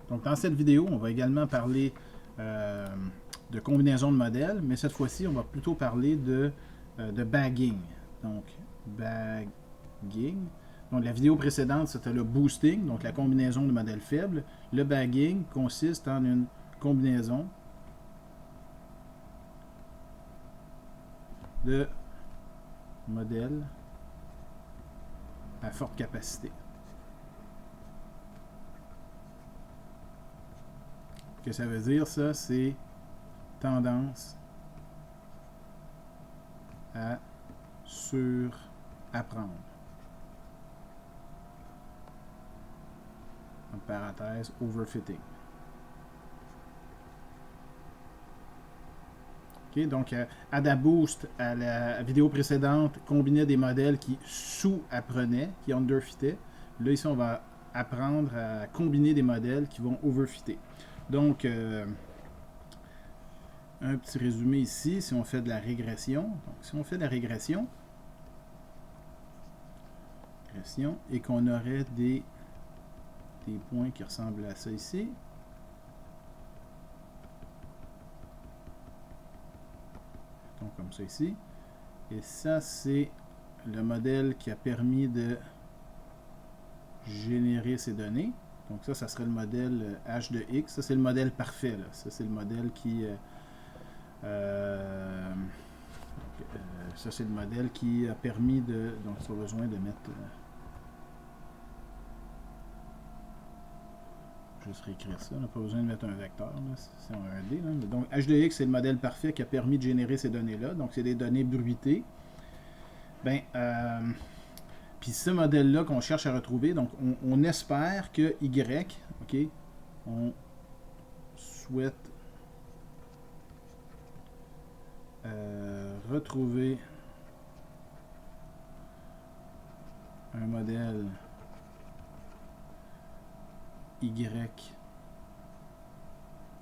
Donc dans cette vidéo, on va également parler de combinaison de modèles, mais cette fois-ci, on va plutôt parler de bagging. Donc, bagging. Donc la vidéo précédente, c'était le boosting, donc la combinaison de modèles faibles. Le bagging consiste en une combinaison de modèles à forte capacité. Ce que ça veut dire, ça, c'est tendance à surapprendre. En parenthèse, overfitting. Okay, donc, AdaBoost, à la vidéo précédente, combinait des modèles qui sous-apprenaient, qui underfitaient. Là, ici, on va apprendre à combiner des modèles qui vont overfitter. Donc, un petit résumé ici, si on fait de la régression. Donc, si on fait de la régression et qu'on aurait des points qui ressemblent à ça ici. Donc, comme ça ici. Et ça, c'est le modèle qui a permis de générer ces données. Donc ça serait le modèle H de X. Ça, c'est le modèle parfait. Là. Ça, c'est le modèle qui... ça, c'est le modèle qui a permis de... Donc, on a besoin de mettre... juste réécrire ça. On n'a pas besoin de mettre un vecteur. C'est un D. Là. Donc, H de X, c'est le modèle parfait qui a permis de générer ces données-là. Donc, c'est des données bruitées. Ben, puis ce modèle-là qu'on cherche à retrouver, donc on espère que Y, ok, on souhaite retrouver un modèle Y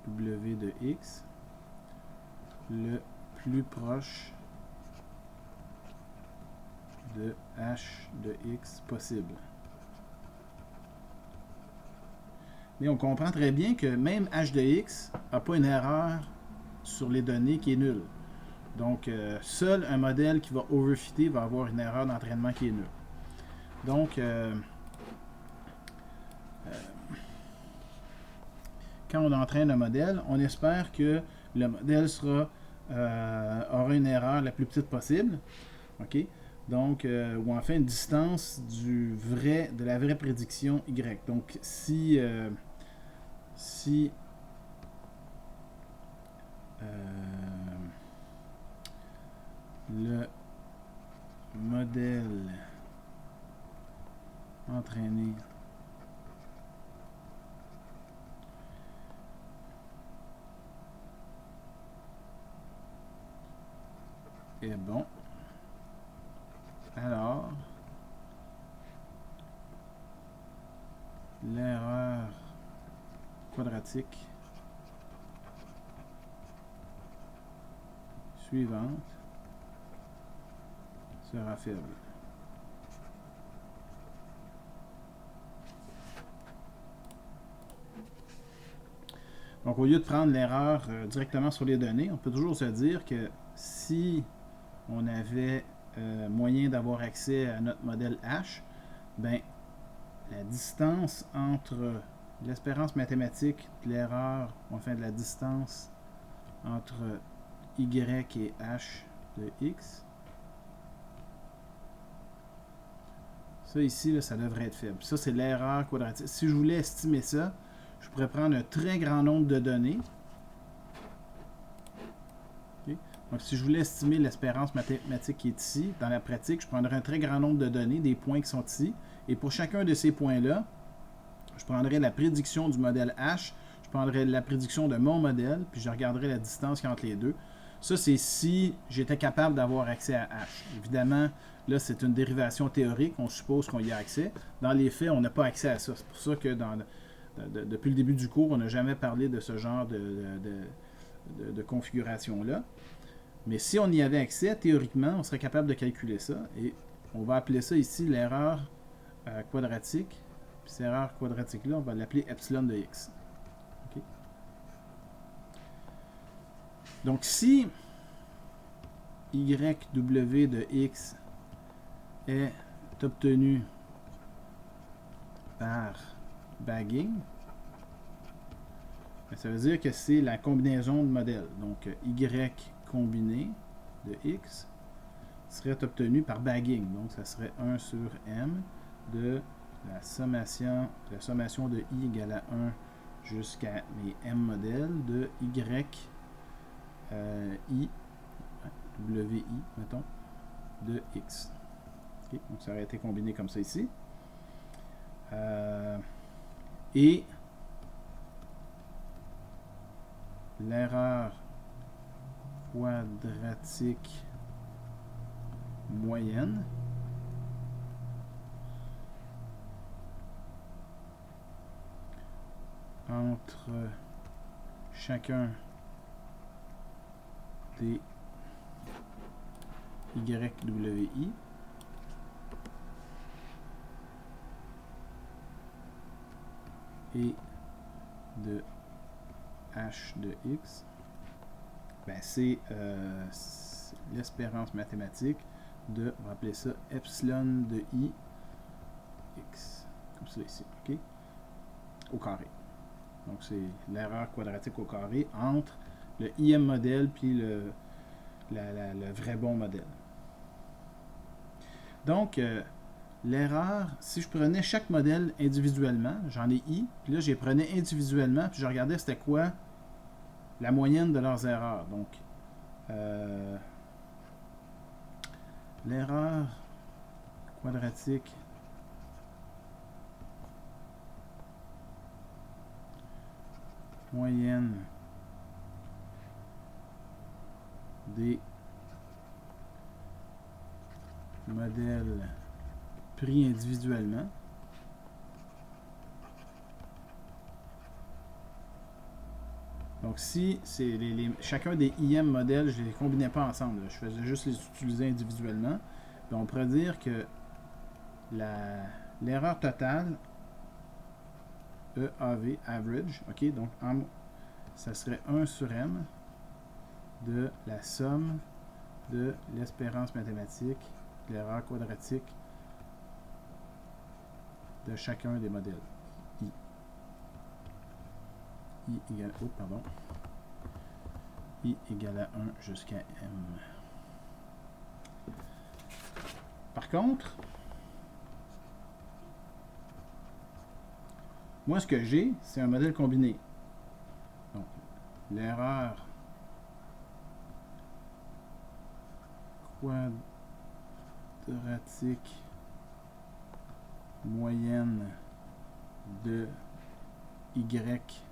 W de X le plus proche de H de X possible. Mais on comprend très bien que même H de X n'a pas une erreur sur les données qui est nulle. Donc, seul un modèle qui va overfitter va avoir une erreur d'entraînement qui est nulle. Donc, quand on entraîne un modèle, on espère que le modèle aura une erreur la plus petite possible. OK? Donc, ou enfin une distance de la vraie prédiction Y. Donc, si le modèle entraîné est bon, alors l'erreur quadratique suivante sera faible. Donc, au lieu de prendre l'erreur directement sur les données, on peut toujours se dire que si on avait moyen d'avoir accès à notre modèle H, ben, la distance entre l'espérance mathématique de l'erreur, enfin de la distance entre Y et H de X, ça ici, là, ça devrait être faible. Ça, c'est l'erreur quadratique. Si je voulais estimer ça, je pourrais prendre un très grand nombre de données. Okay. Donc, si je voulais estimer l'espérance mathématique qui est ici, dans la pratique, je prendrais un très grand nombre de données, des points qui sont ici. Et pour chacun de ces points-là, je prendrais la prédiction du modèle H, je prendrais la prédiction de mon modèle, puis je regarderais la distance entre les deux. Ça, c'est si j'étais capable d'avoir accès à H. Évidemment, là, c'est une dérivation théorique. On suppose qu'on y a accès. Dans les faits, on n'a pas accès à ça. C'est pour ça que depuis le début du cours, on n'a jamais parlé de ce genre de configuration-là. Mais si on y avait accès, théoriquement, on serait capable de calculer ça. Et on va appeler ça ici l'erreur quadratique. Puis cette erreur quadratique-là, on va l'appeler epsilon de x. Donc, si YW de X est obtenu par bagging, ça veut dire que c'est la combinaison de modèles. Donc, Y combiné de X serait obtenu par bagging. Donc, ça serait 1 sur M de la sommation de I égale à 1 jusqu'à mes M modèles de Y I, WI, mettons, de X. Okay. Donc, ça aurait été combiné comme ça ici. Et l'erreur quadratique moyenne entre chacun des YWI et de H de X, ben c'est l'espérance mathématique de, on va appeler ça epsilon de I X, comme ça ici, ok, au carré. Donc c'est l'erreur quadratique au carré entre le IM modèle puis le vrai bon modèle. Donc, l'erreur, si je prenais chaque modèle individuellement, j'en ai I, puis là, je les prenais individuellement, puis je regardais c'était quoi la moyenne de leurs erreurs. Donc, l'erreur quadratique moyenne des modèles pris individuellement donc si c'est chacun des IM modèles, je ne les combinais pas ensemble, je faisais juste les utiliser individuellement, puis on pourrait dire que l'erreur totale EAV, average, ok, donc ça serait 1 sur M de la somme de l'espérance mathématique, l'erreur quadratique de chacun des modèles. I égale, I égale à 1 jusqu'à M. Par contre, moi ce que j'ai, c'est un modèle combiné. Donc, l'erreur quadratique moyenne de Y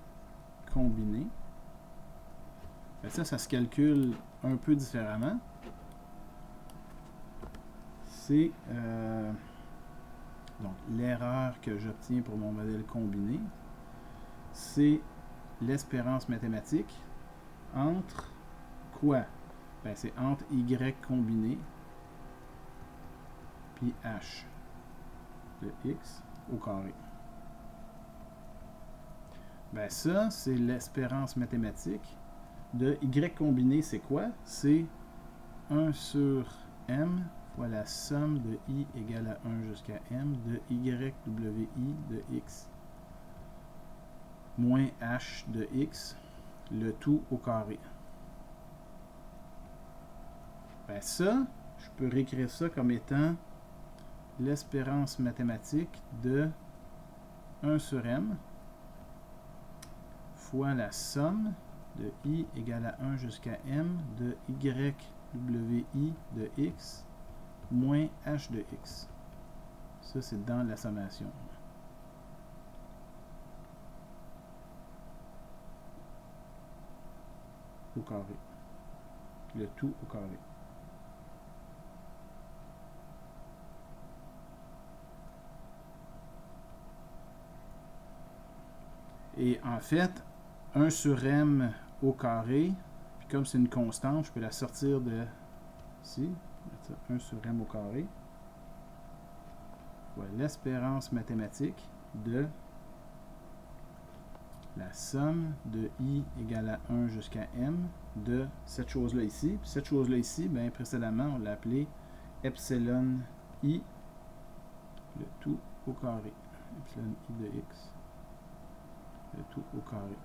combiné. Ça se calcule un peu différemment. C'est donc l'erreur que j'obtiens pour mon modèle combiné, c'est l'espérance mathématique entre quoi? Ben, c'est entre Y combiné puis H de X au carré. Ben ça, c'est l'espérance mathématique de Y combiné, c'est quoi? C'est 1 sur M fois la somme de I égale à 1 jusqu'à M de YWI de X moins H de X, le tout au carré. Ben ça, je peux réécrire ça comme étant l'espérance mathématique de 1 sur M fois la somme de I égale à 1 jusqu'à M de YWI de X moins H de X. Ça, c'est dans la sommation. Au carré. Le tout au carré. Et en fait, 1 sur M au carré, puis comme c'est une constante, je peux la sortir de ici. 1 sur M au carré. Voilà l'espérance mathématique de la somme de i égale à 1 jusqu'à m de cette chose-là ici. Puis cette chose-là ici, bien, précédemment, on l'a appelé epsilon i, le tout au carré. Epsilon i de x, le tout au carré.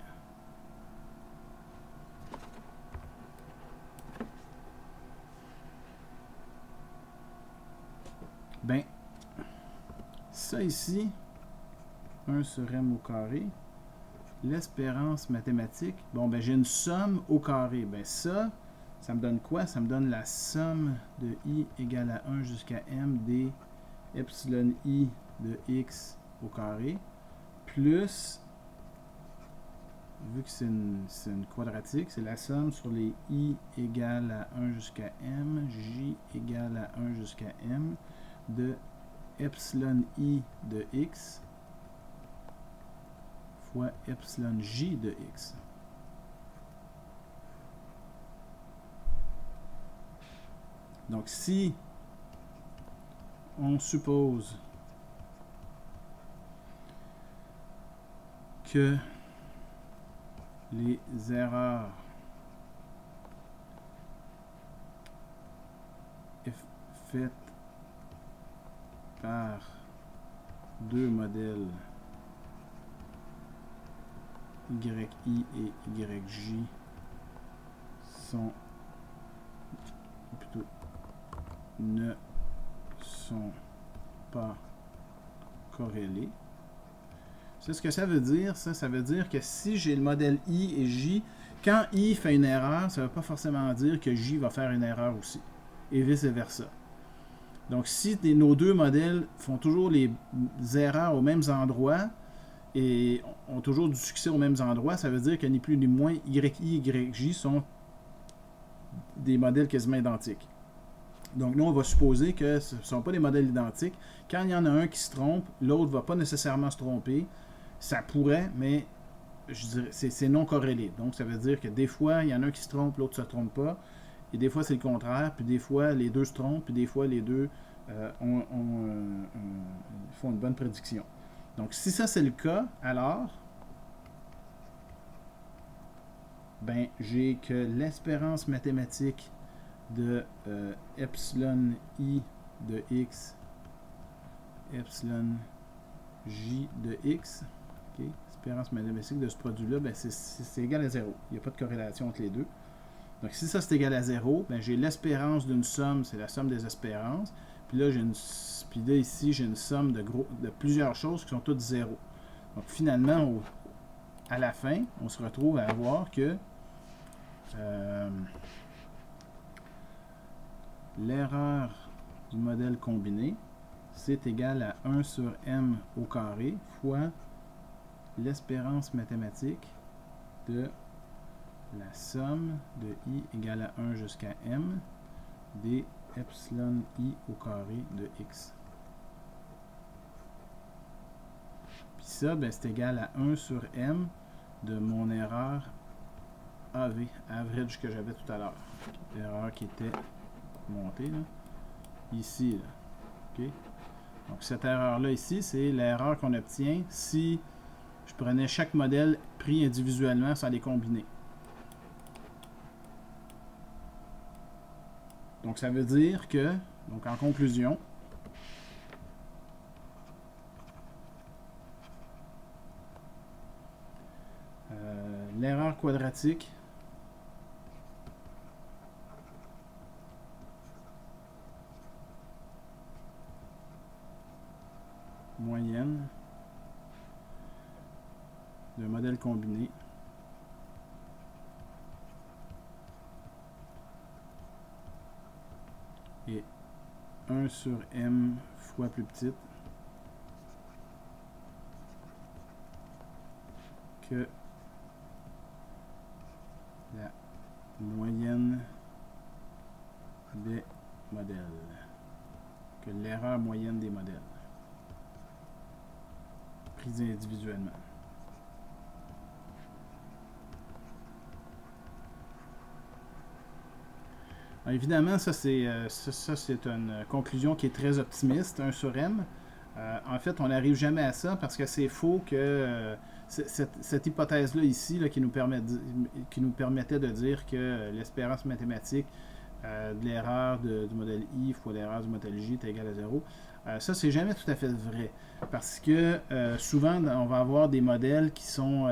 Ben, ça ici, 1 sur m au carré, l'espérance mathématique, bon, ben j'ai une somme au carré. Ben ça me donne quoi? Ça me donne la somme de i égale à 1 jusqu'à m des epsilon i de x au carré, plus, vu que c'est une quadratique, c'est la somme sur les i égale à 1 jusqu'à m, j égale à 1 jusqu'à m, de epsilon i de x fois epsilon j de x. Donc si on suppose que les erreurs faites par deux modèles YI et YJ sont, ou plutôt ne sont pas corrélés. C'est ce que ça veut dire. Ça veut dire que si j'ai le modèle I et J, quand I fait une erreur, ça ne veut pas forcément dire que J va faire une erreur aussi. Et vice-versa. Donc, si nos deux modèles font toujours les erreurs aux mêmes endroits et ont toujours du succès aux mêmes endroits, ça veut dire que ni plus ni moins YI et YJ sont des modèles quasiment identiques. Donc, nous, on va supposer que ce ne sont pas des modèles identiques. Quand il y en a un qui se trompe, l'autre ne va pas nécessairement se tromper. Ça pourrait, mais je dirais c'est non corrélé. Donc, ça veut dire que des fois, il y en a un qui se trompe, l'autre ne se trompe pas. Et des fois, c'est le contraire. Puis des fois, les deux se trompent. Puis des fois, les deux font une bonne prédiction. Donc, si ça, c'est le cas, alors, ben, j'ai que l'espérance mathématique de epsilon i de x, epsilon j de x, okay. Espérance mathématique de ce produit-là, ben c'est égal à 0. Il n'y a pas de corrélation entre les deux. Donc si ça c'est égal à 0, ben j'ai l'espérance d'une somme, c'est la somme des espérances. Puis là, ici, j'ai une somme de plusieurs choses qui sont toutes 0. Donc finalement, à la fin, on se retrouve à avoir que l'erreur du modèle combiné, c'est égal à 1 sur m au carré fois l'espérance mathématique de la somme de i égale à 1 jusqu'à m des epsilon i au carré de x. Puis ça, ben, c'est égal à 1 sur m de mon erreur AV, average, que j'avais tout à l'heure. L'erreur qui était montée, là. Ici, là. Okay? Donc cette erreur-là ici, c'est l'erreur qu'on obtient si je prenais chaque modèle pris individuellement sans les combiner. Donc ça veut dire que, donc en conclusion, l'erreur quadratique moyenne d'un modèle combiné est 1 sur m fois plus petite que la moyenne des modèles, que l'erreur moyenne des modèles pris individuellement. Alors, évidemment, ça c'est une conclusion qui est très optimiste, 1 sur m. En fait, on n'arrive jamais à ça parce que c'est faux que cette hypothèse-là ici, là, qui nous permettait de dire que l'espérance mathématique de l'erreur du modèle I fois l'erreur du modèle J est égale à 0, ça, c'est jamais tout à fait vrai. Parce que souvent, on va avoir des modèles qui sont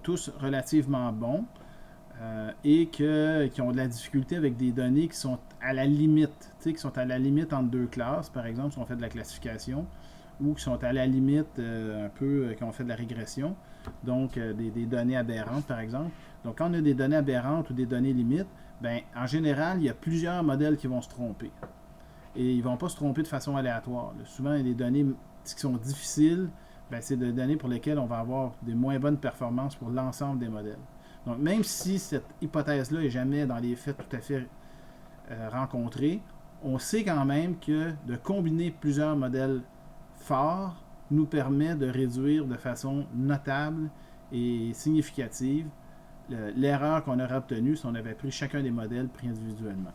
tous relativement bons et qui ont de la difficulté avec des données qui sont à la limite, qui sont à la limite entre deux classes, par exemple, si on fait de la classification, ou qui sont à la limite qui ont fait de la régression, donc des données aberrantes, par exemple. Donc, quand on a des données aberrantes ou des données limites, ben, en général, il y a plusieurs modèles qui vont se tromper. Et ils ne vont pas se tromper de façon aléatoire. Là. Souvent, il y a des données qui sont difficiles, ben, c'est des données pour lesquelles on va avoir des moins bonnes performances pour l'ensemble des modèles. Donc, même si cette hypothèse-là n'est jamais dans les faits tout à fait rencontrée, on sait quand même que de combiner plusieurs modèles forts nous permet de réduire de façon notable et significative l'erreur qu'on aurait obtenue si on avait pris chacun des modèles pris individuellement.